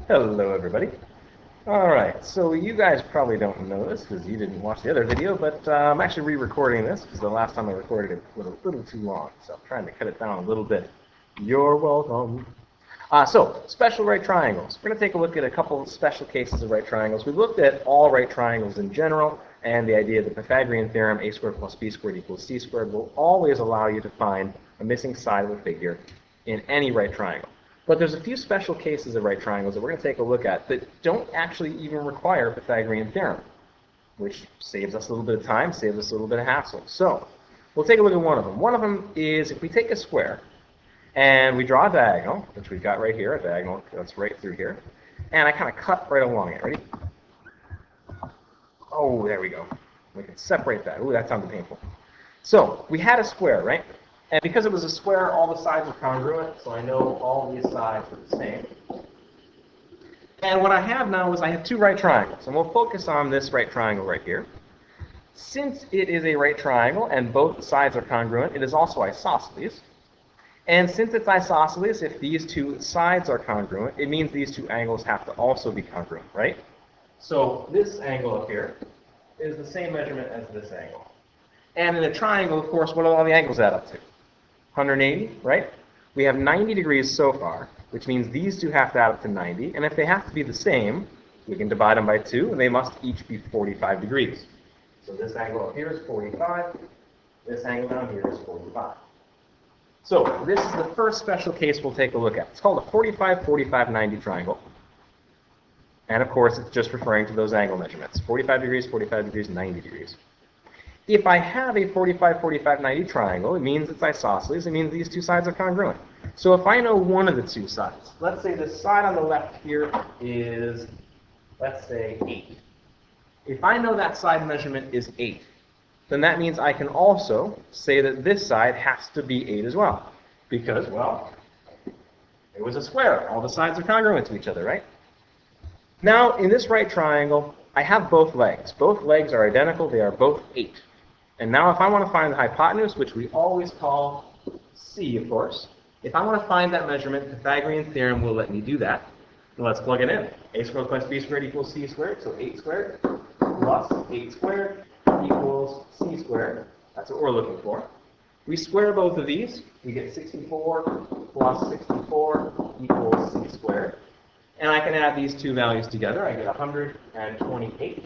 Hello, everybody. All right, so you guys probably don't know this because you didn't watch the other video, but I'm actually re-recording this because the last time I recorded it was a little too long, so I'm trying to cut it down a little bit. You're welcome. So, special right triangles. We're going to take a look at a couple of special cases of right triangles. We looked at all right triangles in general, and the idea that the Pythagorean theorem, a squared plus b squared equals c squared, will always allow you to find a missing side of a figure in any right triangle. But there's a few special cases of right triangles that we're going to take a look at that don't actually even require a Pythagorean theorem, which saves us a little bit of time, saves us a little bit of hassle. So, we'll take a look at one of them. One of them is if we take a square, and we draw a diagonal, which we've got right here, a diagonal that's right through here. And I kind of cut right along it. Ready? Oh, there we go. We can separate that. Ooh, that sounded painful. So, we had a square, right? And because it was a square, all the sides are congruent, so I know all these sides are the same. And what I have now is I have two right triangles, and we'll focus on this right triangle right here. Since it is a right triangle and both sides are congruent, it is also isosceles. And since it's isosceles, if these two sides are congruent, it means these two angles have to also be congruent, right? So this angle up here is the same measurement as this angle. And in a triangle, of course, what do all the angles add up to? 180, right? We have 90 degrees so far, which means these two have to add up to 90. And if they have to be the same, we can divide them by 2, and they must each be 45 degrees. So this angle up here is 45. This angle down here is 45. So this is the first special case we'll take a look at. It's called a 45-45-90 triangle. And of course, it's just referring to those angle measurements. 45 degrees, 90 degrees. If I have a 45-45-90 triangle, it means it's isosceles. It means these two sides are congruent. So if I know one of the two sides, let's say the side on the left here is, let's say, 8. If I know that side measurement is 8, then that means I can also say that this side has to be 8 as well. Because, well, it was a square. All the sides are congruent to each other, right? Now, in this right triangle, I have both legs. Both legs are identical. They are both 8. And now if I want to find the hypotenuse, which we always call C, of course, if I want to find that measurement, the Pythagorean theorem will let me do that. And let's plug it in. A squared plus b squared equals c squared. So 8 squared plus 8 squared equals c squared. That's what we're looking for. We square both of these. We get 64 plus 64 equals c squared. And I can add these two values together. I get 128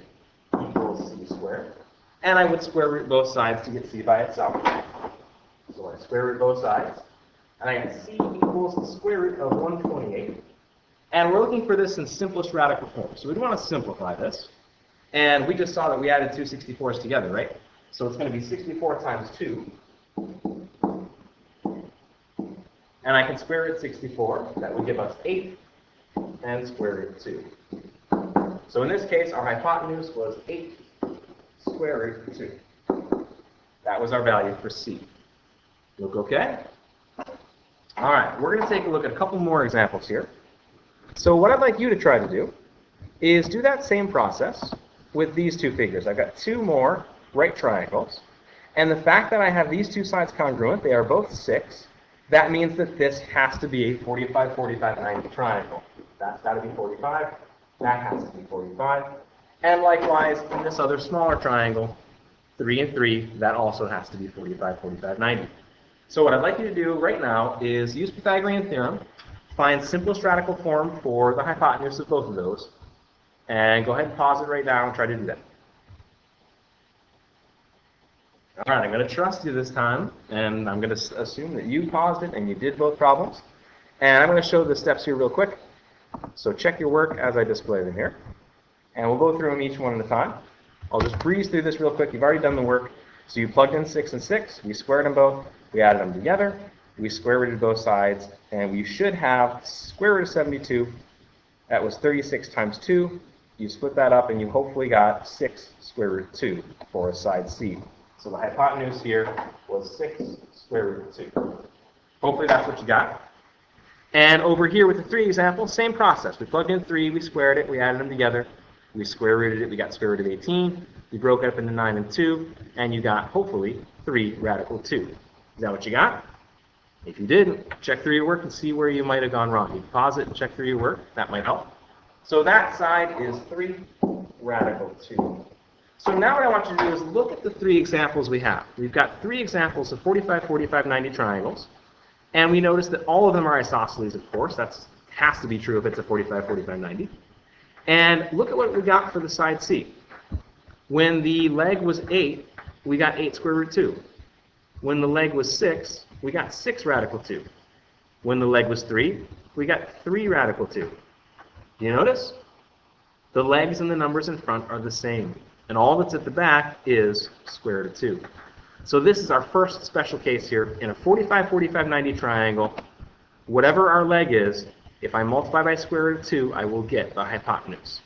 equals c squared. And I would square root both sides to get c by itself. So I square root both sides. And I get c equals the square root of 128. And we're looking for this in simplest radical form. So we'd want to simplify this. And we just saw that we added two 64s together, right? So it's going to be 64 times 2. And I can square root 64. That would give us 8 and square root 2. So in this case, our hypotenuse was 8 square root 2. That was our value for C. Look okay? All right, we're going to take a look at a couple more examples here. So what I'd like you to try to do is do that same process with these two figures. I've got two more right triangles. And the fact that I have these two sides congruent, they are both 6, that means that this has to be a 45-45-90 triangle. That's got to be 45. That has to be 45. And likewise, in this other smaller triangle, 3 and 3, that also has to be 45-45-90. So what I'd like you to do right now is use Pythagorean theorem, find simplest radical form for the hypotenuse of both of those, and go ahead and pause it right now and try to do that. All right, I'm going to trust you this time, and I'm going to assume that you paused it and you did both problems. And I'm going to show the steps here real quick. So check your work as I display them here. And we'll go through them each one at a time. I'll just breeze through this real quick. You've already done the work. So you plugged in 6 and 6. We squared them both. We added them together. We square rooted both sides. And we should have square root of 72. That was 36 times 2. You split that up, and you hopefully got 6 square root 2 for side C. So the hypotenuse here was 6 square root 2. Hopefully that's what you got. And over here with the 3 example, same process. We plugged in 3, we squared it, we added them together, we square rooted it, we got square root of 18, we broke it up into 9 and 2, and you got, hopefully, 3 radical 2. Is that what you got? If you didn't, check through your work and see where you might have gone wrong. You can pause it and check through your work. That might help. So that side is 3 radical 2. So now what I want you to do is look at the 3 examples we have. We've got 3 examples of 45, 45, 90 triangles. And we notice that all of them are isosceles, of course. That has to be true if it's a 45, 45, 90. And look at what we got for the side C. When the leg was 8, we got 8 square root 2. When the leg was 6, we got 6 radical 2. When the leg was 3, we got 3 radical 2. Do you notice? The legs and the numbers in front are the same. And all that's at the back is square root of 2. So this is our first special case here. In a 45, 45, 90 triangle, whatever our leg is, if I multiply by square root of 2, I will get the hypotenuse.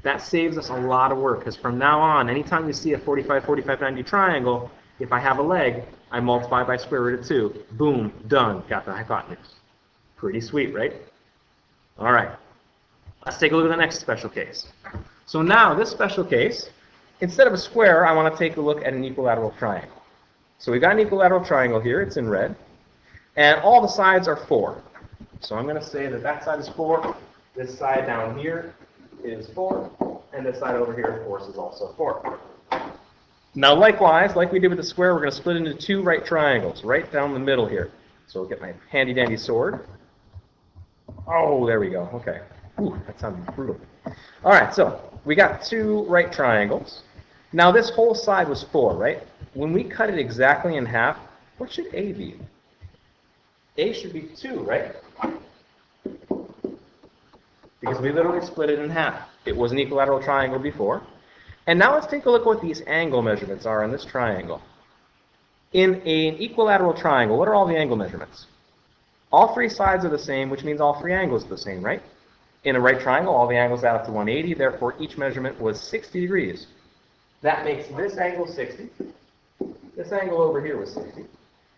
That saves us a lot of work, because from now on, anytime you see a 45, 45, 90 triangle, if I have a leg, I multiply by square root of 2. Boom, done, got the hypotenuse. Pretty sweet, right? All right, let's take a look at the next special case. So now, this special case, instead of a square, I want to take a look at an equilateral triangle. So we've got an equilateral triangle here, it's in red, and all the sides are 4. So I'm going to say that that side is 4, this side down here is 4, and this side over here, of course, is also 4. Now likewise, like we did with the square, we're going to split into 2 right triangles, right down the middle here. So I'll get my handy-dandy sword. Oh, there we go, okay. Ooh, that sounded brutal. All right, so we got 2 right triangles. Now this whole side was 4, right? When we cut it exactly in half, what should A be? A should be 2, right? Because we literally split it in half. It was an equilateral triangle before. And now let's take a look at what these angle measurements are in this triangle. In an equilateral triangle, what are all the angle measurements? All 3 sides are the same, which means all 3 angles are the same, right? In a right triangle, all the angles add up to 180, therefore each measurement was 60 degrees. That makes this angle 60. This angle over here was 60.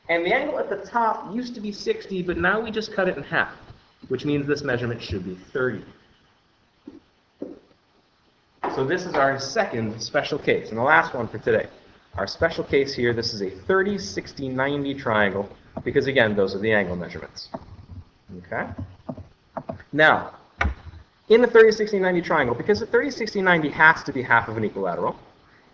And the angle at the top used to be 60, but now we just cut it in half, which means this measurement should be 30. So this is our second special case, and the last one for today. Our special case here, this is a 30, 60, 90 triangle, because again, those are the angle measurements. Okay? Now, in the 30, 60, 90 triangle, because the 30, 60, 90 has to be half of an equilateral,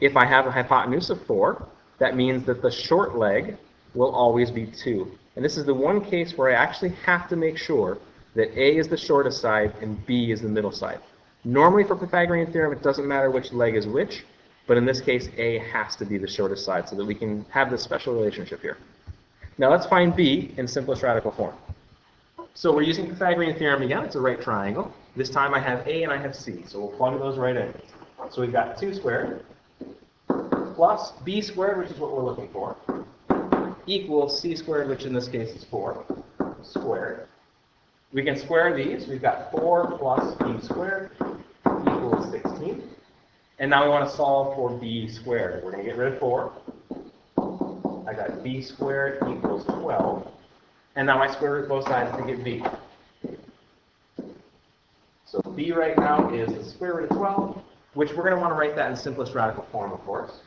if I have a hypotenuse of 4, that means that the short leg will always be 2. And this is the one case where I actually have to make sure that A is the shortest side and B is the middle side. Normally for Pythagorean theorem, it doesn't matter which leg is which, but in this case, A has to be the shortest side so that we can have this special relationship here. Now let's find B in simplest radical form. So we're using Pythagorean theorem again. It's a right triangle. This time I have A and I have C, so we'll plug those right in. So we've got 2 squared plus B squared, which is what we're looking for, equals C squared, which in this case is 4, squared. We can square these. We've got 4 plus B squared equals 16. And now we want to solve for B squared. We're going to get rid of 4. I got B squared equals 12. And now I square root both sides to get B. So B right now is the square root of 12, which we're going to want to write that in simplest radical form, of course,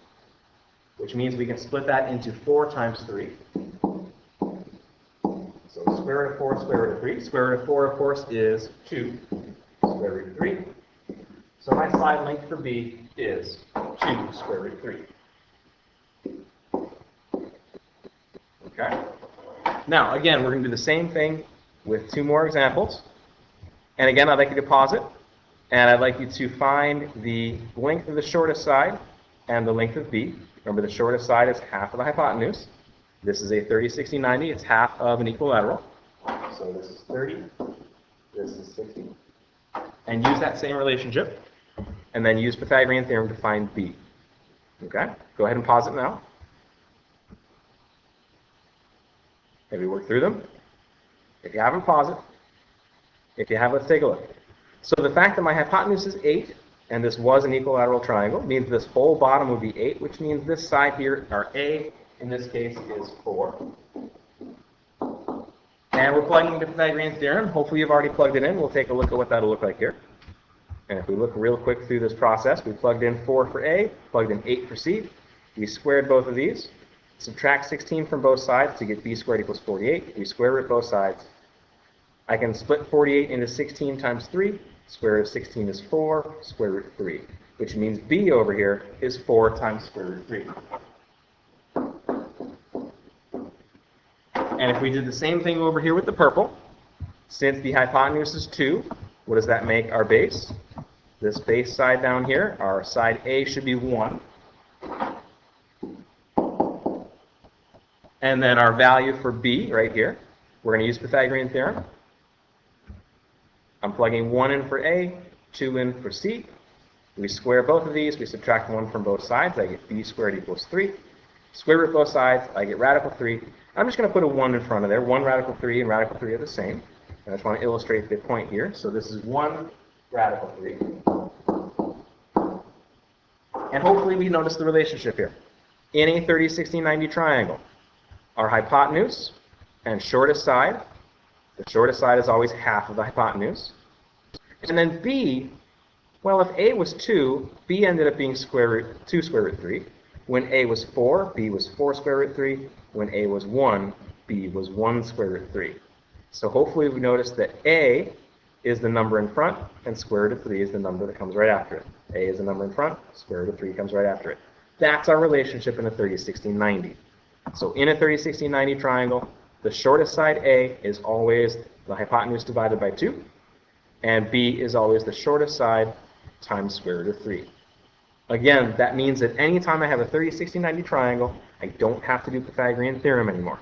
which means we can split that into 4 times 3. So square root of 4, square root of 3. Square root of 4, of course, is 2. Square root of 3. So my side length for B is 2 square root of 3. Okay? Now, again, we're going to do the same thing with 2 more examples. And again, I'd like you to pause it. And I'd like you to find the length of the shortest side and the length of B. Remember, the shortest side is half of the hypotenuse. This is a 30, 60, 90. It's half of an equilateral. So this is 30. This is 60. And use that same relationship. And then use Pythagorean theorem to find B. Okay? Go ahead and pause it now. Have you worked through them? If you haven't, pause it. If you have, let's take a look. So the fact that my hypotenuse is 8, and this was an equilateral triangle, means this whole bottom would be 8, which means this side here, our A, in this case, is 4. And we're plugging into Pythagorean theorem. Hopefully you've already plugged it in. We'll take a look at what that'll look like here. And if we look real quick through this process, we plugged in 4 for A, plugged in 8 for C. We squared both of these. Subtract 16 from both sides to get B squared equals 48. We square root both sides. I can split 48 into 16 times 3. Square root of 16 is 4, square root 3, which means b over here is 4 times square root 3. And if we did the same thing over here with the purple, since the hypotenuse is 2, what does that make our base? This base side down here, our side A should be 1. And then our value for B right here, we're going to use Pythagorean theorem. I'm plugging 1 in for A, 2 in for C. We square both of these, we subtract 1 from both sides, I get B squared equals 3. Square root both sides, I get radical 3. I'm just going to put a 1 in front of there. 1 radical 3 and radical 3 are the same. And I just want to illustrate the point here. So this is 1 radical 3. And hopefully we notice the relationship here. In a 30, 60, 90 triangle, our hypotenuse and shortest side, the shortest side is always half of the hypotenuse. And then B, well, if A was 2, B ended up being 2 square root 3. When A was 4, B was 4 square root 3. When A was 1, B was 1 square root 3. So hopefully we notice that A is the number in front, and square root of 3 is the number that comes right after it. A is the number in front, square root of 3 comes right after it. That's our relationship in a 30, 60, 90. So in a 30, 60, 90 triangle, the shortest side A is always the hypotenuse divided by 2, and B is always the shortest side times square root of 3. Again, that means that anytime I have a 30, 60, 90 triangle, I don't have to do Pythagorean theorem anymore.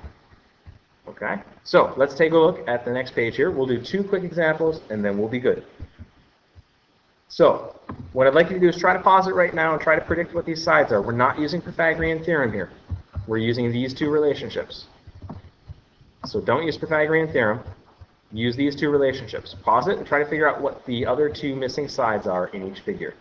Okay? So let's take a look at the next page here. We'll do 2 quick examples, and then we'll be good. So what I'd like you to do is try to pause it right now and try to predict what these sides are. We're not using Pythagorean theorem here. We're using these 2 relationships. So don't use Pythagorean theorem. Use these 2 relationships. Pause it and try to figure out what the other 2 missing sides are in each figure.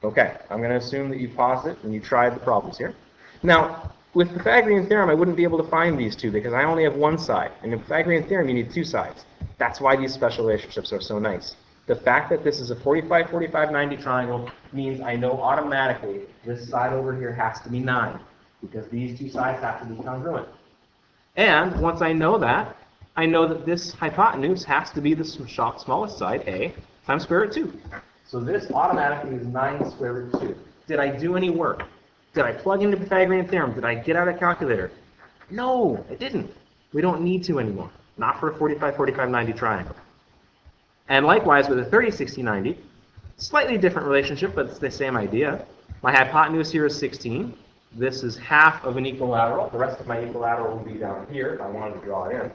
Okay, I'm going to assume that you paused it and you tried the problems here. Now, with Pythagorean theorem, I wouldn't be able to find these 2 because I only have 1 side. And in Pythagorean theorem, you need 2 sides. That's why these special relationships are so nice. The fact that this is a 45, 45, 90 triangle means I know automatically this side over here has to be 9 because these 2 sides have to be congruent. And once I know that this hypotenuse has to be the smallest side, A, times square root 2. So this automatically is 9 square root 2. Did I do any work? Did I plug into Pythagorean theorem? Did I get out a calculator? No, I didn't. We don't need to anymore. Not for a 45, 45, 90 triangle. And likewise with a 30, 60, 90, slightly different relationship, but it's the same idea. My hypotenuse here is 16. This is half of an equilateral. The rest of my equilateral will be down here if I wanted to draw it in.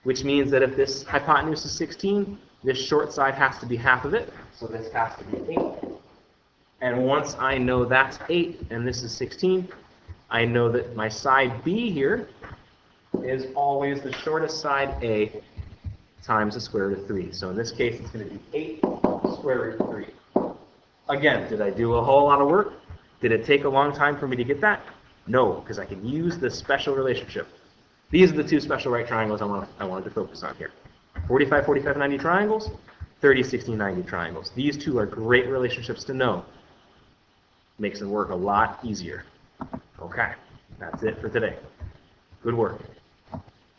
Which means that if this hypotenuse is 16, this short side has to be half of it. So this has to be 8. And once I know that's 8 and this is 16, I know that my side B here is always the shortest side A times the square root of 3. So in this case, it's going to be 8 square root 3. Again, did I do a whole lot of work? Did it take a long time for me to get that? No, because I can use this special relationship. These are the 2 special right triangles I wanted to focus on here. 45, 45, 90 triangles, 30, 60, 90 triangles. These 2 are great relationships to know. Makes the work a lot easier. Okay, that's it for today. Good work.